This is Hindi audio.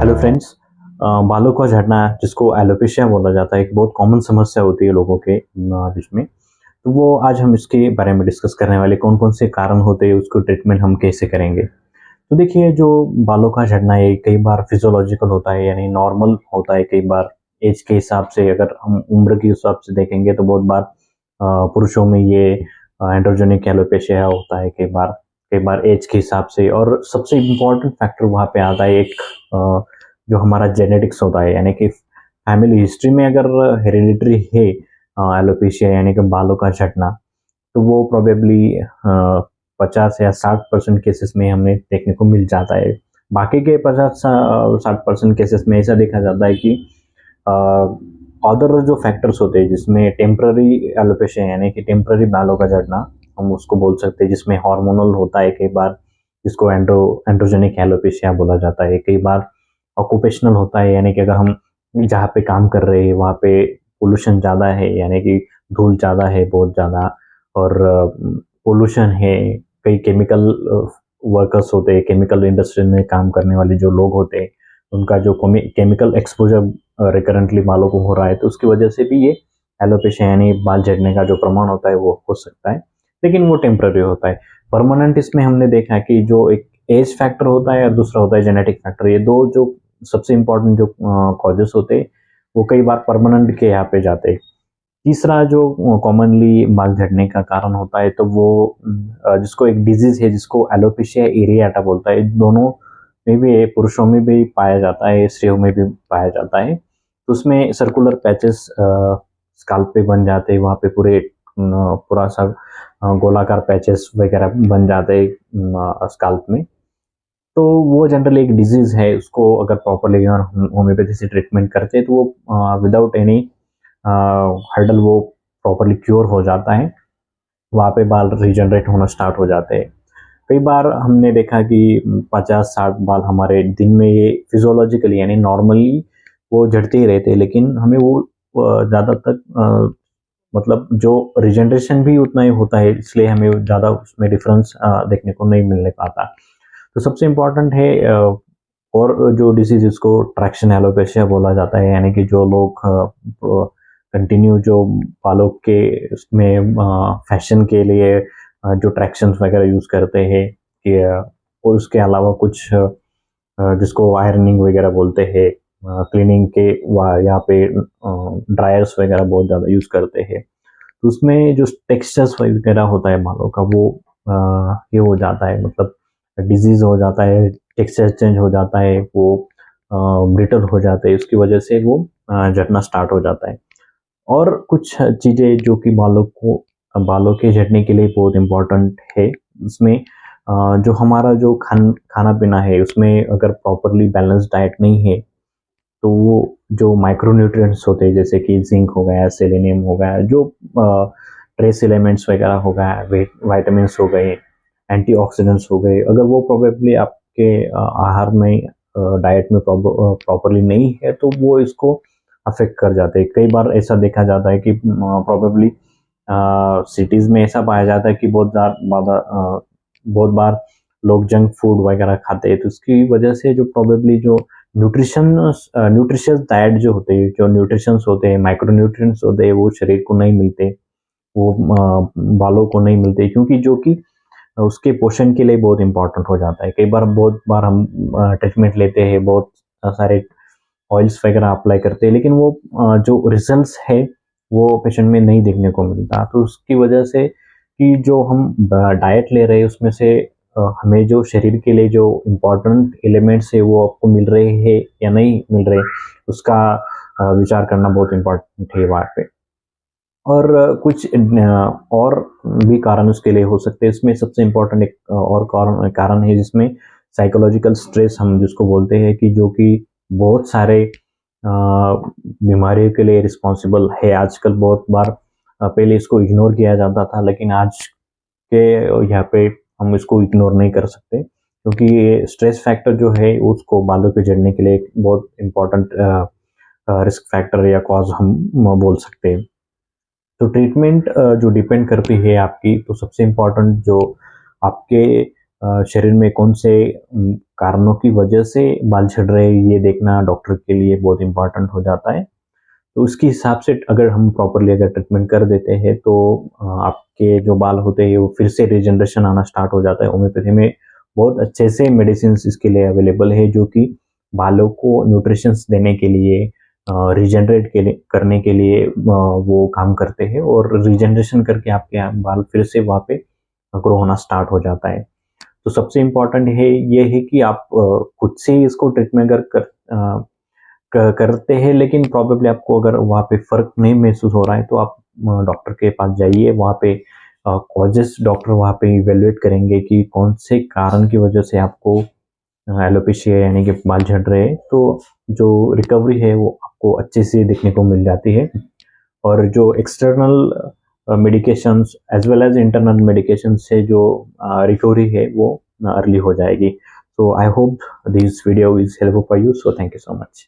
Hello friends. बालों का झड़ना जिसको एलोपेशिया बोला जाता है, एक बहुत कॉमन समस्या होती है लोगों के बीच में। तो वो आज हम इसके बारे में डिस्कस करने वाले, कौन कौन से कारण होते हैं, उसको ट्रीटमेंट हम कैसे करेंगे। तो देखिए, जो बालों का झड़ना है कई बार फिजियोलॉजिकल होता है, यानी नॉर्मल होता है। कई बार एज के हिसाब से, अगर हम उम्र के हिसाब से देखेंगे तो बहुत बार पुरुषों में ये एंड्रोजेनिक एलोपेशिया होता है। कई बार एज के हिसाब से। और सबसे इम्पोर्टेंट फैक्टर वहाँ पे आता है एक, जो हमारा जेनेटिक्स होता है, यानी कि फैमिली हिस्ट्री में अगर हेरिडिटरी है एलोपेशिया यानी कि बालों का झड़ना, तो वो प्रोबेबली 50 या 60% केसेस में हमें देखने को मिल जाता है। बाकी के 50-60% केसेस में ऐसा देखा जाता है कि अदर जो फैक्टर्स होते हैं, जिसमें टेम्पररी एलोपेशिया यानी कि टेम्पररी बालों का झड़ना हम उसको बोल सकते हैं, जिसमें हार्मोनल होता है कई बार, जिसको एंड्रोजेनिक एलोपेशिया बोला जाता है। कई बार ऑक्यूपेशनल होता है, यानी कि अगर हम जहाँ पे काम कर रहे हैं वहाँ पे पोल्यूशन ज़्यादा है, यानी कि धूल ज़्यादा है, बहुत ज़्यादा, और पोल्यूशन है। कई केमिकल वर्कर्स होते हैं, केमिकल इंडस्ट्री में काम करने वाले जो लोग होते हैं, उनका जो केमिकल एक्सपोजर रिकरेंटली बालों को हो रहा है, तो उसकी वजह से भी ये एलोपेशिया यानी बाल झड़ने का जो प्रमाण होता है वो हो सकता है। लेकिन वो टेम्पररी होता है। परमानेंट इसमें हमने देखा कि जो एक एज फैक्टर होता है और दूसरा होता है जेनेटिक फैक्टर, ये दो जो सबसे इम्पोर्टेंट जो कॉजेस होते हैं, वो कई बार परमानेंट के यहाँ पे जाते हैं। तीसरा जो कॉमनली बाल झड़ने का कारण होता है, तो वो जिसको एक डिजीज है, जिसको एलोपेशिया एरियाटा बोलता है। दोनों में भी, पुरुषों में भी पाया जाता है, स्त्रियों में भी पाया जाता है। तो उसमें सर्कुलर पैचेस स्काल्प पे बन जाते हैं, वहाँ पे पूरा सा गोलाकार पैचेस वगैरह बन जाते हैं स्काल्प में। तो वो जनरली एक डिजीज है, उसको अगर प्रॉपरली होम्योपैथी से ट्रीटमेंट करते हैं तो वो विदाउट एनी हर्डल वो प्रॉपरली क्योर हो जाता है। वहाँ पे बाल रीजनरेट होना स्टार्ट हो जाते हैं। कई बार हमने देखा कि 50-60 बाल हमारे दिन में ये फिजियोलॉजिकली यानी नॉर्मली वो झड़ते ही रहते हैं, लेकिन हमें वो ज़्यादा तक मतलब जो रिजनरेशन भी उतना ही होता है, इसलिए हमें ज़्यादा उसमें डिफरेंस देखने को नहीं मिलने पाता। तो सबसे इम्पोर्टेंट है और जो डिसीज, इसको ट्रैक्शन एलोपेशिया बोला जाता है, यानी कि जो लोग कंटिन्यू जो बालों के उसमें फैशन के लिए जो ट्रैक्शंस वगैरह यूज़ करते हैं, कि और उसके अलावा कुछ जिसको आयरनिंग वगैरह बोलते हैं, क्लीनिंग के यहाँ पे ड्रायर्स वगैरह बहुत ज़्यादा यूज़ करते हैं। तो उसमें जो टेक्सचर्स वगैरह होता है बालों का, वो ये हो जाता है, मतलब डिजीज हो जाता है, टेक्सचर चेंज हो जाता है, वो ब्रिटल हो जाते हैं, उसकी वजह से वो झड़ना स्टार्ट हो जाता है। और कुछ चीज़ें जो कि बालों के झड़ने के लिए बहुत इम्पोर्टेंट है, उसमें जो हमारा जो खाना पीना है, उसमें अगर प्रॉपरली बैलेंस डाइट नहीं है, तो वो जो माइक्रोन्यूट्रिएंट्स होते हैं, जैसे कि जिंक हो गया, सेलेनियम हो गया, जो ट्रेस एलिमेंट्स वगैरह हो गया, विटामिन्स हो गए, एंटीऑक्सीडेंट्स हो गए, अगर वो प्रोबेबली आपके आहार में, डाइट में प्रॉपरली नहीं है, तो वो इसको अफेक्ट कर जाते हैं। कई बार ऐसा देखा जाता है कि प्रोबेबली सिटीज़ में ऐसा पाया जाता है कि बहुत बार लोग जंक फूड वगैरह खाते हैं, तो उसकी वजह से जो प्रोबेबली जो न्यूट्रिशियस डाइट जो होते हैं, जो न्यूट्रिशंस होते हैं, माइक्रोन्यूट्रिएंट्स होते हैं, वो शरीर को नहीं मिलते, वो बालों को नहीं मिलते, क्योंकि जो कि उसके पोषण के लिए बहुत इंपॉर्टेंट हो जाता है। बहुत बार हम ट्रीटमेंट लेते हैं, बहुत सारे ऑयल्स वगैरह अप्लाई करते हैं, लेकिन वो जो रिजल्ट्स है वो पेशेंट में नहीं देखने को मिलता। तो उसकी वजह से कि जो हम डाइट ले रहे हैं, उसमें से हमें जो शरीर के लिए जो इम्पोर्टेंट एलिमेंट्स है वो आपको मिल रहे हैं या नहीं मिल रहे, उसका विचार करना बहुत इम्पोर्टेंट है वहाँ पे। और कुछ और भी कारण उसके लिए हो सकते हैं। इसमें सबसे इम्पोर्टेंट एक और कारण है, जिसमें साइकोलॉजिकल स्ट्रेस हम जिसको बोलते हैं, कि जो कि बहुत सारे बीमारियों के लिए रिस्पॉन्सिबल है आजकल। बहुत बार पहले इसको इग्नोर किया जाता था, लेकिन आज के यहाँ पे हम इसको इग्नोर नहीं कर सकते, क्योंकि ये स्ट्रेस फैक्टर जो है उसको बालों के झड़ने के लिए एक बहुत इम्पोर्टेंट रिस्क फैक्टर या कॉज हम बोल सकते हैं। तो ट्रीटमेंट जो डिपेंड करती है आपकी, तो सबसे इम्पोर्टेंट जो आपके शरीर में कौन से कारणों की वजह से बाल झड़ रहे हैं, ये देखना डॉक्टर के लिए बहुत इम्पोर्टेंट हो जाता है। तो उसके हिसाब से अगर हम प्रॉपरली अगर ट्रीटमेंट कर देते हैं तो आपके जो बाल होते हैं वो फिर से रिजनरेशन आना स्टार्ट हो जाता है। होम्योपैथी में बहुत अच्छे से मेडिसिन्स इसके लिए अवेलेबल है, जो कि बालों को न्यूट्रिशंस देने के लिए, रिजनरेट के लिए करने के लिए वो काम करते हैं, और रिजनरेशन करके आपके बाल फिर से वहाँ पे ग्रो होना स्टार्ट हो जाता है। तो सबसे इम्पोर्टेंट है ये है कि आप खुद से ही इसको ट्रीटमेंट करते हैं, लेकिन प्रॉबेबली आपको अगर वहाँ पे फ़र्क नहीं महसूस हो रहा है तो आप डॉक्टर के पास जाइए। वहाँ पे कॉजेज़ डॉक्टर वहाँ पे इवैल्यूएट करेंगे कि कौन से कारण की वजह से आपको एलोपेशिया यानी कि बाल झड़ रहे हैं। तो जो रिकवरी है वो आपको अच्छे से देखने को मिल जाती है, और जो external medications as well as internal medication से जो रिकवरी है वो अर्ली हो जाएगी। So I hope this video is helpful for you. So thank you so much.